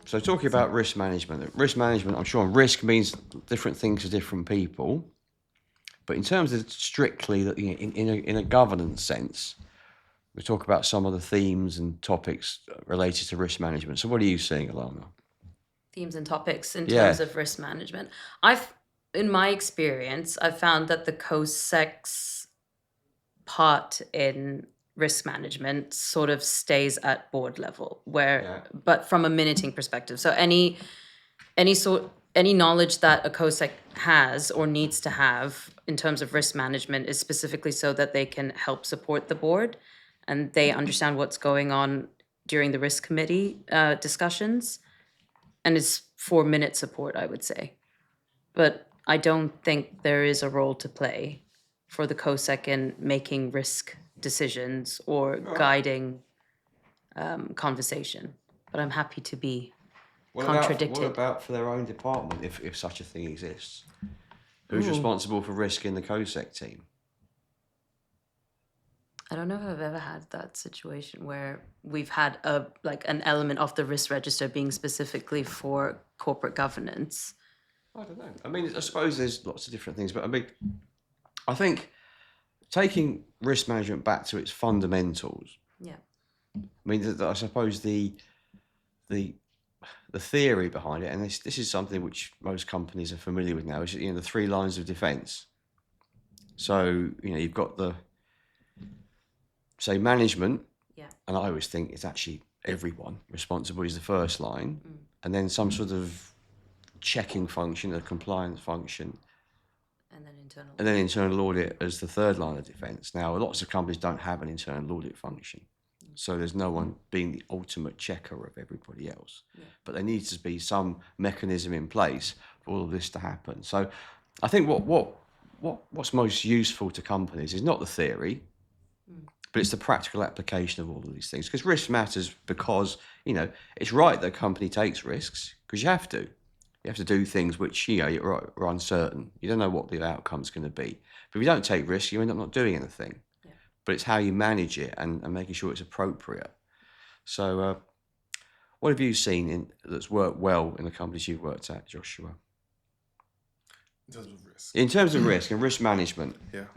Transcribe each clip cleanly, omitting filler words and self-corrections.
So talking about risk management, I'm sure risk means different things to different people. But in terms of strictly in a governance sense, we talk about some of the themes and topics related to risk management. So what are you seeing, Alana? Themes and topics in Yeah, terms of risk management. In my experience, I've found that the COSEC's part in risk management sort of stays at board level, yeah, but from a minuting perspective. So any knowledge that a COSEC has or needs to have in terms of risk management is specifically so that they can help support the board and they understand what's going on during the risk committee discussions, and it's 4 minute support, I would say. But I don't think there is a role to play for the COSEC in making risk decisions or guiding conversation. But I'm happy to be what contradicted. about for their own department, if such a thing exists? Who's Ooh, responsible for risk in the COSEC team? I don't know if I've ever had that situation where we've had an element of the risk register being specifically for corporate governance. I don't know. I mean, I suppose there's lots of different things, but I mean, I think taking risk management back to its fundamentals. Yeah. I mean, I suppose the the theory behind it, and this is something which most companies are familiar with now, is the three lines of defence. So you've got the say management, Yeah. and I always think it's actually everyone responsible is the first line, Mm. and then some sort of checking function, a compliance function, And then internal. and then internal audit as the third line of defence. Now, lots of companies don't have an internal audit function, so there's no one being the ultimate checker of everybody else. Yeah. But there needs to be some mechanism in place for all of this to happen. So I think what's most useful to companies is not the theory, but it's the practical application of all of these things. Because risk matters because, it's right that a company takes risks because you have to. You have to do things which, are uncertain. You don't know what the outcome's going to be. But if you don't take risks, you end up not doing anything. Yeah. But it's how you manage it and making sure it's appropriate. So what have you seen that's worked well in the companies you've worked at, Joshua? In terms of risk. In terms of risk and risk management. Yeah.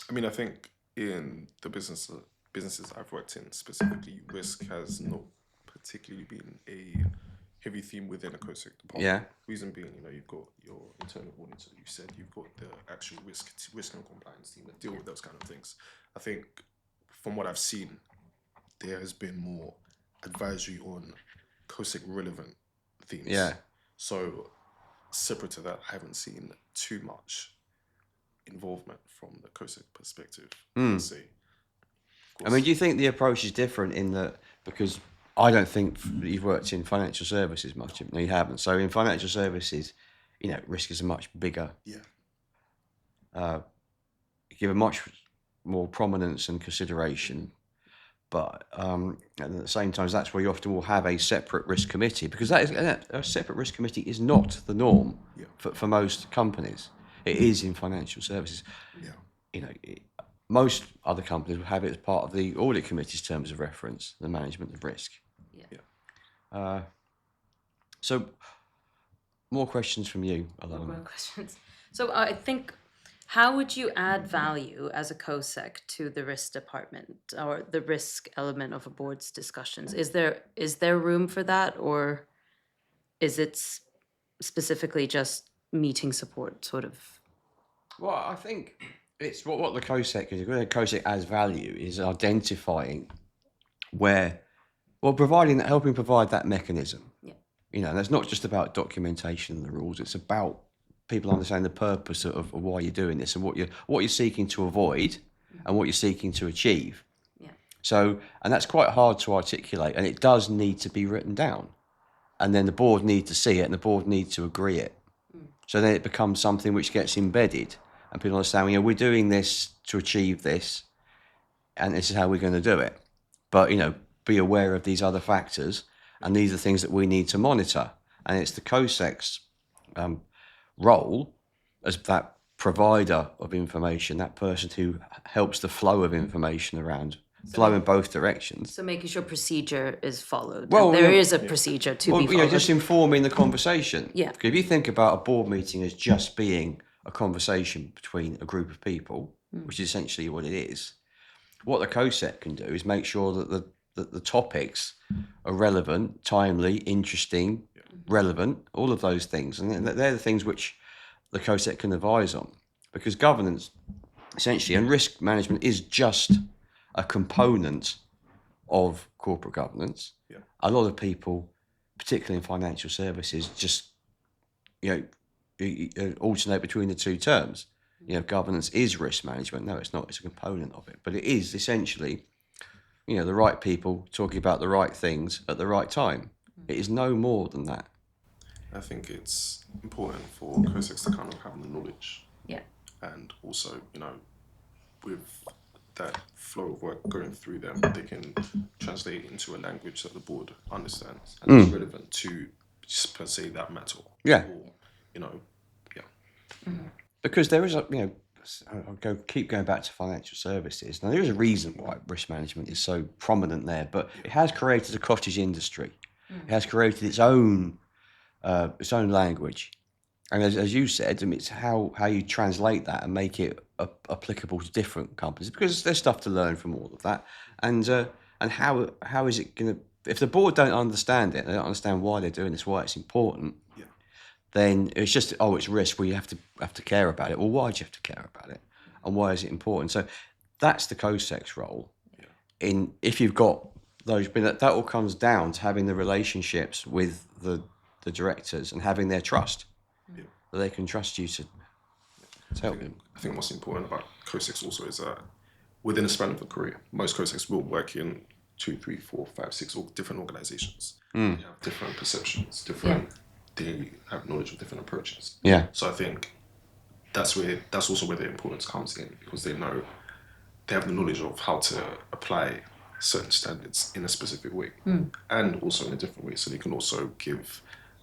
I mean, I think in the businesses I've worked in specifically, risk has not particularly been a heavy theme within a COSEC department. Yeah. Reason being, you've got your internal auditor, you said you've got the actual risk and compliance team that deal with those kind of things. I think from what I've seen, there has been more advisory on COSEC relevant themes. Yeah. So separate to that, I haven't seen too much involvement from the COSEC perspective, let's say. I mean, do you think the approach is different in that, because I don't think that you've worked in financial services much. No, you haven't. So in financial services, risk is a much bigger, give a much more prominence and consideration. But at the same time, that's where you often will have a separate risk committee, because a separate risk committee is not the norm for most companies. It is in financial services. Yeah. Most other companies will have it as part of the audit committee's terms of reference, the management of risk. Yeah. So, more questions from you, More Alana. questions. So I think, how would you add value as a COSEC to the risk department or the risk element of a board's discussions? Is there room for that, or is it specifically just meeting support sort of? Well, I think it's what the COSEC is. Where the COSEC adds value is identifying helping provide that mechanism. Yeah. And it's not just about documentation and the rules. It's about people understanding the purpose of why you're doing this and what you're seeking to avoid and what you're seeking to achieve. Yeah. So, and that's quite hard to articulate, and it does need to be written down. And then the board need to see it, and the board need to agree it. So then it becomes something which gets embedded, and people understand, we're doing this to achieve this, and this is how we're going to do it. But, be aware of these other factors, and these are things that we need to monitor. And it's the COSEC's role as that provider of information, that person who helps the flow of information around flow in both directions. So making sure procedure is followed. Well, There yeah. is a procedure to Well, be you know, followed. just informing the conversation. Yeah. Because if you think about a board meeting as just being a conversation between a group of people, which is essentially what it is, what the COSEC can do is make sure that the topics are relevant, timely, interesting, relevant, all of those things. And they're the things which the COSEC can advise on. Because governance, essentially, and risk management is just a component of corporate governance. Yeah. A lot of people, particularly in financial services, just alternate between the two terms. Governance is risk management. No, it's not. It's a component of it, but it is essentially, the right people talking about the right things at the right time. It is no more than that. I think it's important for COSECs to kind of have the knowledge, Yeah. and also, with that flow of work going through them, they can translate it into a language that the board understands and is relevant to just per se that matter. Yeah. Or, Because there is keep going back to financial services. Now, there is a reason why risk management is so prominent there, but it has created a cottage industry. It has created its own language. And as you said, it's how you translate that and make it applicable to different companies, because there's stuff to learn from all of that. And how is it going to, if the board don't understand it, they don't understand why they're doing this, why it's important, then it's just, it's risk. Well, you have to care about it. Well, why do you have to care about it? And why is it important? So that's the COSEC's role. If you've got those, that all comes down to having the relationships with the directors and having their trust. That they can trust you to help them. I think what's important about COSECs also is that within a span of a career, most COSECs will work in 2, 3, 4, 5, 6 different organizations. They have different perceptions, they have knowledge of different approaches. Yeah. So I think that's also where the importance comes in, because they have the knowledge of how to apply certain standards in a specific way and also in a different way. So they can also give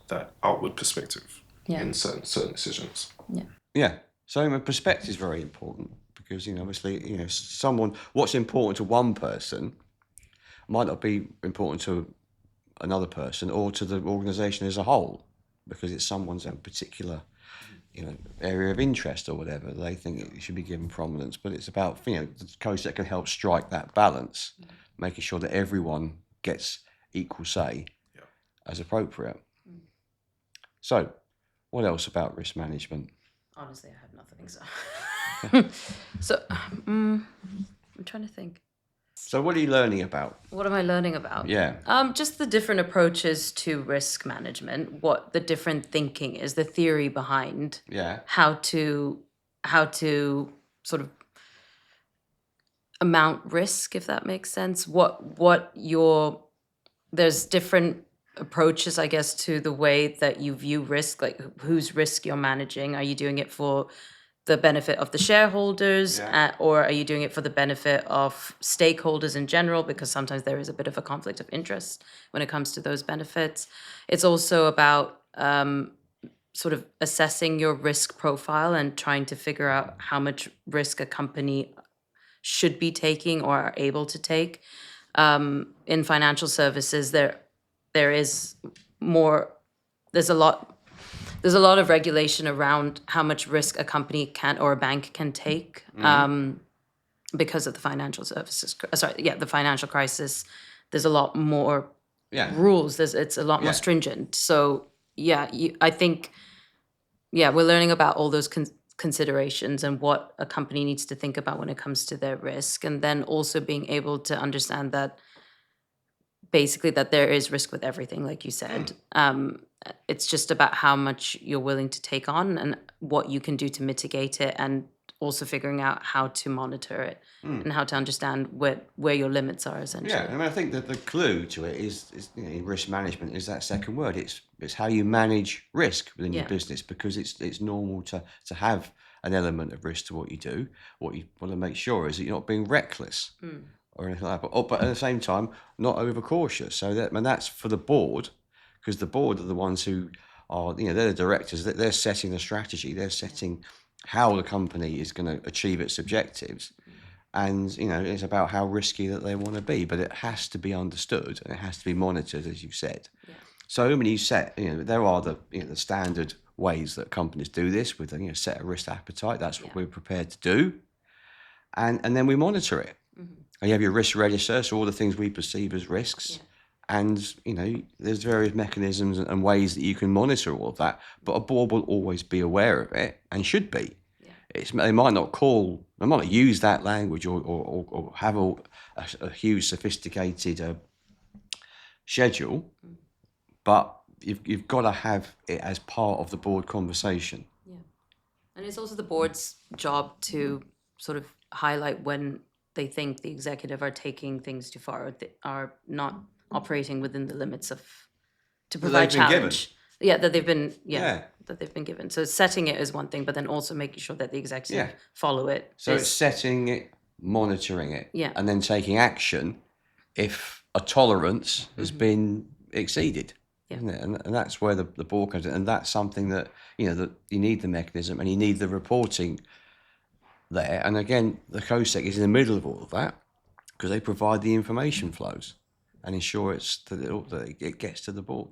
that outward perspective in certain decisions. Yeah. Yeah. So perspective is very important, because obviously what's important to one person might not be important to another person or to the organisation as a whole, because it's someone's own particular area of interest or whatever. They think it should be given prominence, but it's about the COSEC can help strike that balance, making sure that everyone gets equal say as appropriate. So, what else about risk management? Honestly, I have nothing. So I'm trying to think. So, what are you learning about? What am I learning about? Yeah. Just the different approaches to risk management, what the different thinking is, the theory behind how to sort of amount risk, if that makes sense. There's different approaches, I guess, to the way that you view risk, like whose risk you're managing. Are you doing it for the benefit of the shareholders, or are you doing it for the benefit of stakeholders in general? Because sometimes there is a bit of a conflict of interest when it comes to those benefits. It's also about sort of assessing your risk profile and trying to figure out how much risk a company should be taking or are able to take. In financial services, there is more. There's a lot of regulation around how much risk a company can or a bank can take because of the financial services. The financial crisis. There's a lot more rules. It's a lot more stringent. So I think we're learning about all those considerations and what a company needs to think about when it comes to their risk, and then also being able to understand that basically that there is risk with everything, like you said. It's just about how much you're willing to take on and what you can do to mitigate it, and also figuring out how to monitor it and how to understand where your limits are, essentially. Yeah, I mean, I think that the clue to it is in risk management is that second word. It's how you manage risk within your business, because it's normal to have an element of risk to what you do. What you want to make sure is that you're not being reckless or anything like that, but at the same time, not overcautious. So that's for the board, because the board are the ones who are, they're the directors. They're setting the strategy. They're setting how the company is going to achieve its objectives. And, it's about how risky that they want to be, but it has to be understood and it has to be monitored, as you said. Yeah. So when you set, there are the standard ways that companies do this with, set a risk appetite. That's what we're prepared to do. And then we monitor it. Mm-hmm. And you have your risk register, so all the things we perceive as risks. Yeah. And, there's various mechanisms and ways that you can monitor all of that. But a board will always be aware of it and should be. They might not use that language or have a huge sophisticated schedule, but you've got to have it as part of the board conversation. Yeah. And it's also the board's job to sort of highlight when they think the executive are taking things too far, or are not operating within the limits to provide they've been given. challenge. Yeah, that they've been Yeah. that they've been given. So setting it is one thing, but then also making sure that the executive follow it. So it's setting it, monitoring it, Yeah. and then taking action if a tolerance has been exceeded. Yeah. Isn't it? And that's where the board comes in, and that's something that that you need the mechanism and you need the reporting there. And again, the COSEC is in the middle of all of that because they provide the information flows and ensure that it gets to the board.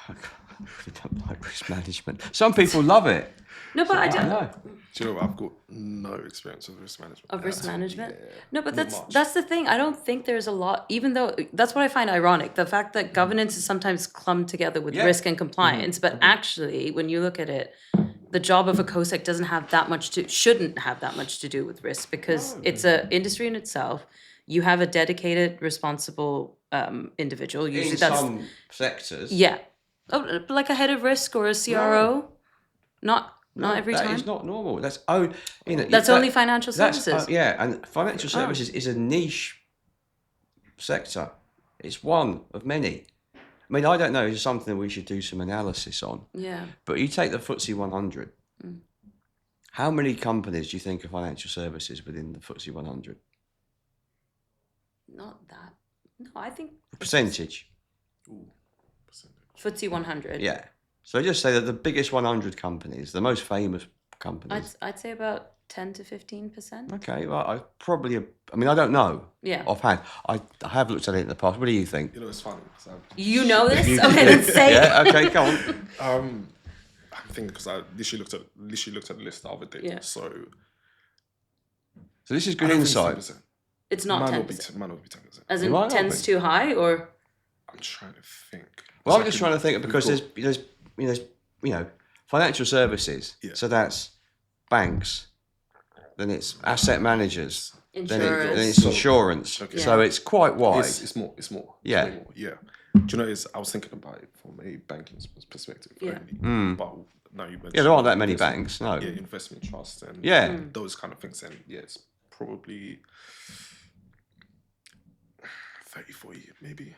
I really don't like risk management. Some people love it. No, but I don't. know. Do you know what? I've got no experience with risk management. Of risk management? Yeah, No, but not that's much. the thing. I don't think there's a lot, even though that's what I find ironic. The fact that governance is sometimes clumped together with Yeah. risk and compliance, but actually, when you look at it, the job of a COSEC shouldn't have that much to do with risk because it's a industry in itself. You have a dedicated, responsible individual. Usually In that's some sectors. yeah. Oh, like a head of risk or a CRO? Not every time. That is not normal. That's That's only financial services. And financial services is a niche sector. It's one of many. I mean, I don't know. It's something we should do some analysis on. Yeah. But you take the FTSE 100. How many companies do you think are financial services within the FTSE 100? Not that. No, I think Percentage. Ooh, percentage. FTSE 100. Yeah. So just say that the biggest 100 companies, the most famous companies. I'd say about 10 to 15%. Okay, well, I don't know Yeah. offhand. I have looked at it in the past. What do you think? You know, it's funny. 'Cause You know this? Okay, then say it. Yeah, okay, go on. I'm thinking because I literally looked at the list the other day. Yeah. So So this is good I don't think insight. 10%. It's not Might 10%. not be 10%. As It in might not 10's be. too high, or I'm trying to think. Well, I'm So just I trying to think we've because got- there's financial services. Yeah. So that's banks, then it's asset managers, then insurance. it's insurance. Okay. So it's quite wide. It's more. It's Yeah. way more. Yeah. Do you know? I was thinking about it from a banking perspective Yeah. only. But now you mentioned Yeah, there aren't that many investment- banks. No. Yeah, investment trusts and Yeah. those kind of things. And yeah, it's probably 30, 40, maybe.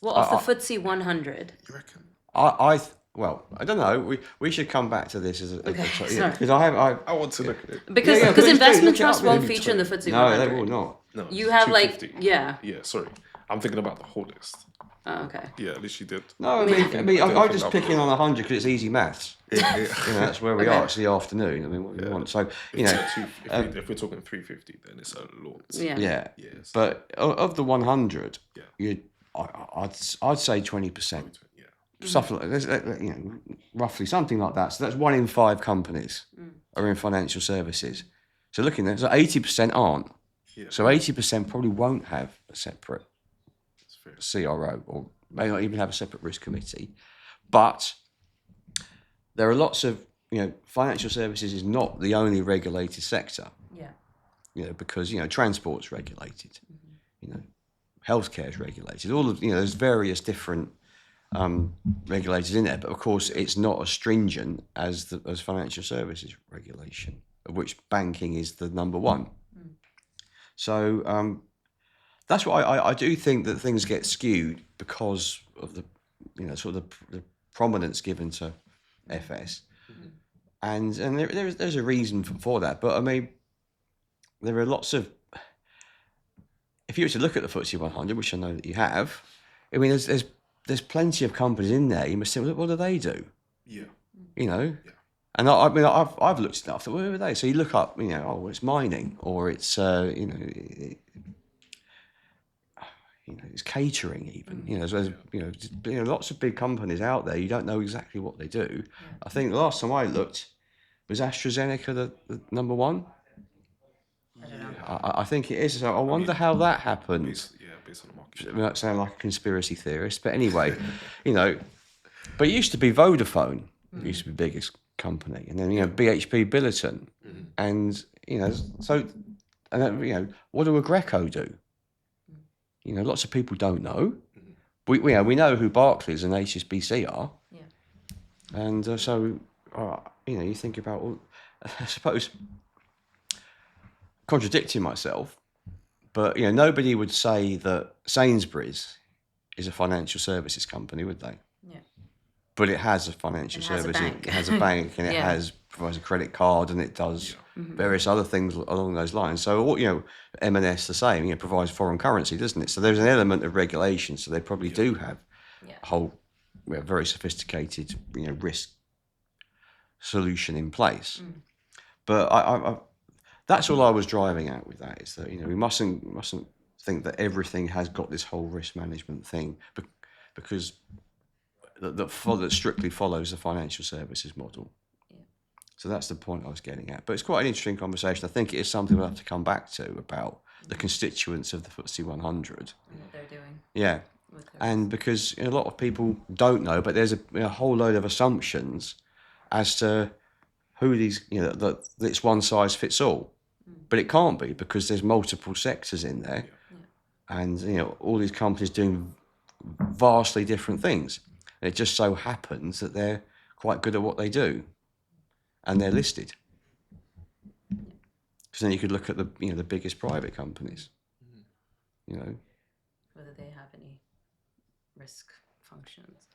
Well, off the FTSE 100. You reckon? I don't know. We should come back to this Okay, sorry. because I I want to look at it. Because Yeah, please do, investment look it trusts up. won't Maybe feature in the 20. FTSE no, 100. they will not. No, You it's have like, 250. yeah. Yeah, sorry. I'm thinking about the whole list. Oh, okay. Yeah, at least you did. No, I'm think just I'll- picking on 100 because it's easy maths. Yeah, That's where we Okay. are. It's the afternoon. I mean, what do you want? So if we're talking 350, then it's a lot. Yeah. yeah. Yes. But of the 100, Yeah. I'd say 20%. Yeah. Stuff like this, roughly something like that. So that's 1 in 5 companies are in financial services. So looking at so 80% aren't. Yeah. So 80% probably won't have a separate It's fair. CRO or may not even have a separate risk committee. But there are lots of financial services is not the only regulated sector. Yeah. Because transport's regulated. Healthcare is regulated. All of there's various different regulators in there, but of course it's not as stringent as financial services regulation, of which banking is the number one. So that's why I do think that things get skewed because of the sort of the prominence given to FS, and there's a reason for that. But I mean, there are lots of. If you were to look at the FTSE 100, which I know that you have, I mean, there's plenty of companies in there. You must think, what do they do? Yeah. And I mean, I've looked at it. I thought, where were they? So you look up, you know, oh, well, it's mining, or it's it's catering even. You know, there's lots of big companies out there. You don't know exactly what they do. I think the last time I looked was AstraZeneca the number one. I don't know. I think it is. So I wonder how that happened. Based on the market. I mean, that sound like a conspiracy theorist, but anyway, But it used to be Vodafone. It used to be the biggest company, and then BHP Billiton, and what do Agreco do? Lots of people don't know. We know who Barclays and HSBC are, and you think about I suppose contradicting myself, but nobody would say that Sainsbury's is a financial services company, would they? Yeah. But it has a financial service. It has a bank, and it provides a credit card, and it does various other things along those lines. So M&S the same. It provides foreign currency, doesn't it? So there's an element of regulation. So they probably do have a whole very sophisticated risk solution in place. But I that's all I was driving at with that, is that we mustn't think that everything has got this whole risk management thing, because that strictly follows the financial services model. So that's the point I was getting at. But it's quite an interesting conversation. I think it is something we'll have to come back to, about the constituents of the FTSE 100. And what they're doing. Yeah. And because a lot of people don't know, but there's a whole load of assumptions as to who these, that it's one size fits all. But it can't be, because there's multiple sectors in there. And, all these companies doing vastly different things. And it just so happens that they're quite good at what they do, and they're listed. Because then you could look at the biggest private companies. Whether they have any risk functions.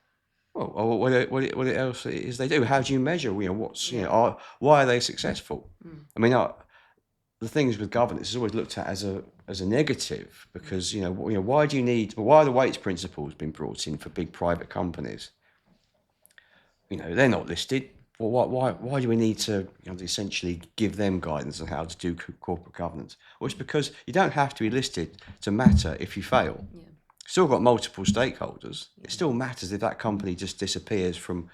Well, what else is they do? How do you measure? Why are they successful? I mean, the things with governance is always looked at as a negative, because why are the weights principles being brought in for big private companies? They're not listed. Well, why do we need to essentially give them guidance on how to do corporate governance? Well, it's because you don't have to be listed to matter if you fail. Still got multiple stakeholders. It still matters if that company just disappears from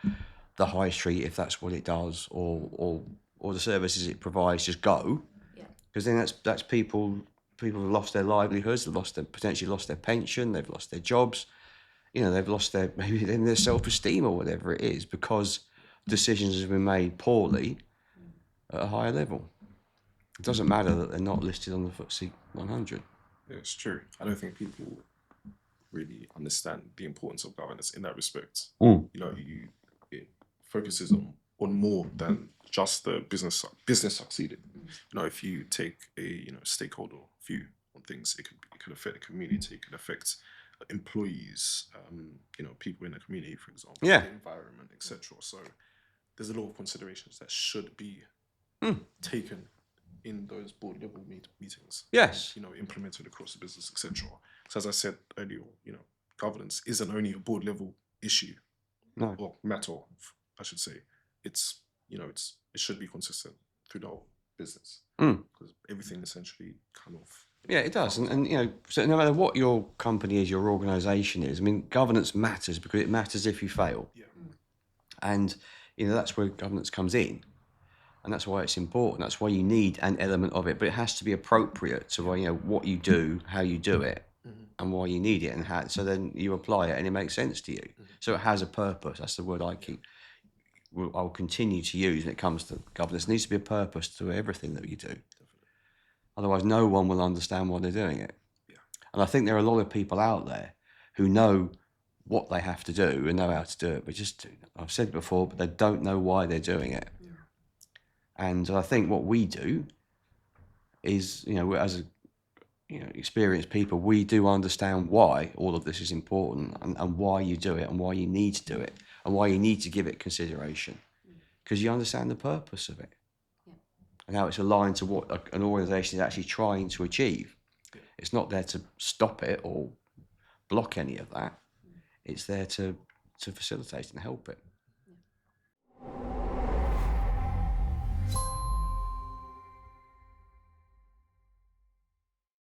the high street, if that's what it does, or the services it provides just go. Because then that's people have lost their livelihoods, they've potentially lost their pension, they've lost their jobs, they've lost maybe their self-esteem or whatever it is, because decisions have been made poorly at a higher level. It doesn't matter that they're not listed on the FTSE 100. Yeah, it's true. I don't think people really understand the importance of governance in that respect. It focuses on more than just the business succeeding. If you take a stakeholder view on things, it could affect the community, it could affect employees, people in the community, for example, the environment, etc. So there's a lot of considerations that should be taken in those board level meetings. Yes. Implemented across the business, etc. So as I said earlier, governance isn't only a board level issue, or matter, I should say. It's it should be consistent through the whole business, because everything essentially kind of. Yeah, it does, and so no matter what your company is, your organisation is, I mean, governance matters because it matters if you fail. And that's where governance comes in, and that's why it's important. That's why you need an element of it, but it has to be appropriate to what you do, how you do it, and why you need it, and how. So then you apply it, and it makes sense to you. So it has a purpose. That's the word I'll continue to use when it comes to governance. There needs to be a purpose to everything that you do. Otherwise, no one will understand why they're doing it. And I think there are a lot of people out there who know what they have to do and know how to do it, but I've said it before, but they don't know why they're doing it. And I think what we do is, as experienced people, we do understand why all of this is important, and why you do it, and why you need to do it, and why you need to give it consideration, because you understand the purpose of it and how it's aligned to what an organisation is actually trying to achieve. It's not there to stop it or block any of that. It's there to facilitate and help it.